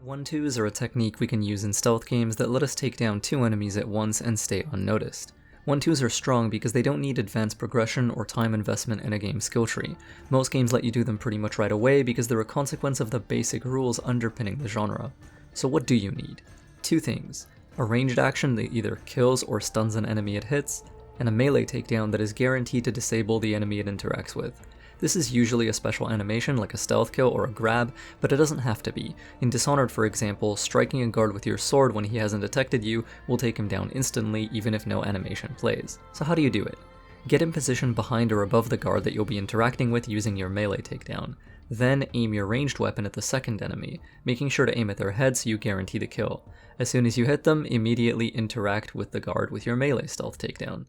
1-2s are a technique we can use in stealth games that let us take down 2 enemies at once and stay unnoticed. 1-2s are strong because they don't need advanced progression or time investment in a game's skill tree. Most games let you do them pretty much right away because they're a consequence of the basic rules underpinning the genre. So what do you need? 2 things: a ranged action that either kills or stuns an enemy it hits, and a melee takedown that is guaranteed to disable the enemy it interacts with. This is usually a special animation like a stealth kill or a grab, but it doesn't have to be. In Dishonored, for example, striking a guard with your sword when he hasn't detected you will take him down instantly even if no animation plays. So how do you do it? Get in position behind or above the guard that you'll be interacting with using your melee takedown. Then aim your ranged weapon at the second enemy, making sure to aim at their head so you guarantee the kill. As soon as you hit them, immediately interact with the guard with your melee stealth takedown.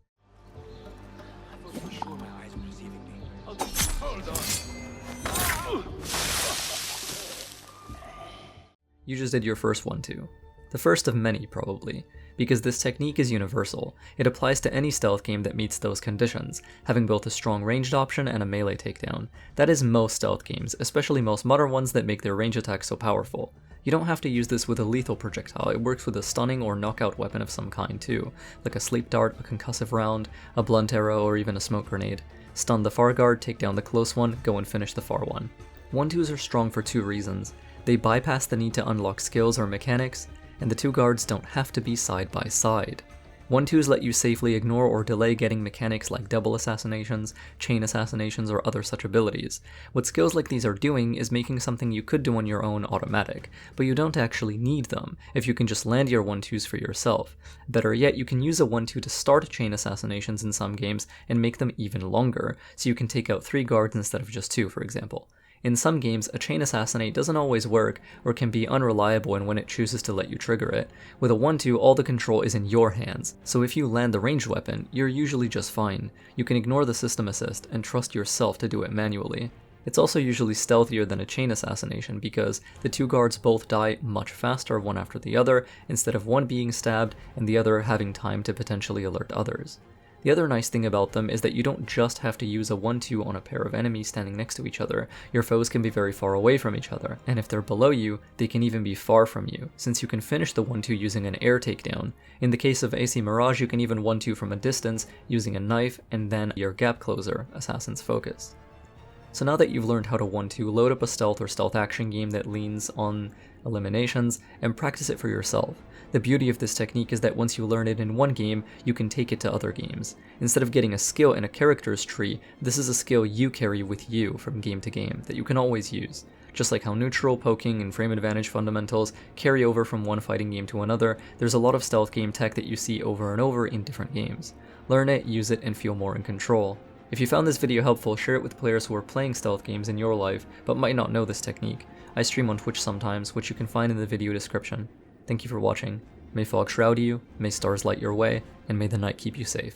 You just did your first 1-2. The first of many, probably, because this technique is universal. It applies to any stealth game that meets those conditions, having both a strong ranged option and a melee takedown. That is most stealth games, especially most modern ones that make their range attacks so powerful. You don't have to use this with a lethal projectile, it works with a stunning or knockout weapon of some kind too, like a sleep dart, a concussive round, a blunt arrow, or even a smoke grenade. Stun the far guard, take down the close one, go and finish the far one. 1-2s are strong for 2 reasons. They bypass the need to unlock skills or mechanics, and the 2 guards don't have to be side by side. 1-2s let you safely ignore or delay getting mechanics like double-assassinations, chain-assassinations, or other such abilities. What skills like these are doing is making something you could do on your own automatic, but you don't actually need them if you can just land your 1-2s for yourself. Better yet, you can use a 1-2 to start chain assassinations in some games and make them even longer, so you can take out 3 guards instead of just 2, for example. In some games, a chain-assassinate doesn't always work or can be unreliable in when it chooses to let you trigger it. With a 1-2, all the control is in your hands, so if you land the ranged weapon, you're usually just fine. You can ignore the system assist and trust yourself to do it manually. It's also usually stealthier than a chain assassination because the 2 guards both die much faster one after the other, instead of one being stabbed and the other having time to potentially alert others. The other nice thing about them is that you don't just have to use a 1-2 on a pair of enemies standing next to each other. Your foes can be very far away from each other, and if they're below you, they can even be far from you, since you can finish the 1-2 using an air takedown. In the case of AC Mirage, you can even 1-2 from a distance using a knife and then your gap closer, Assassin's Focus. So now that you've learned how to 1-2, load up a stealth or stealth action game that leans on eliminations and practice it for yourself. The beauty of this technique is that once you learn it in one game, you can take it to other games. Instead of getting a skill in a character's tree, this is a skill you carry with you from game to game that you can always use. Just like how neutral, poking, and frame advantage fundamentals carry over from one fighting game to another, there's a lot of stealth game tech that you see over and over in different games. Learn it, use it, and feel more in control. If you found this video helpful, share it with players who are playing stealth games in your life but might not know this technique. I stream on Twitch sometimes, which you can find in the video description. Thank you for watching. May fog shroud you, may stars light your way, and may the night keep you safe.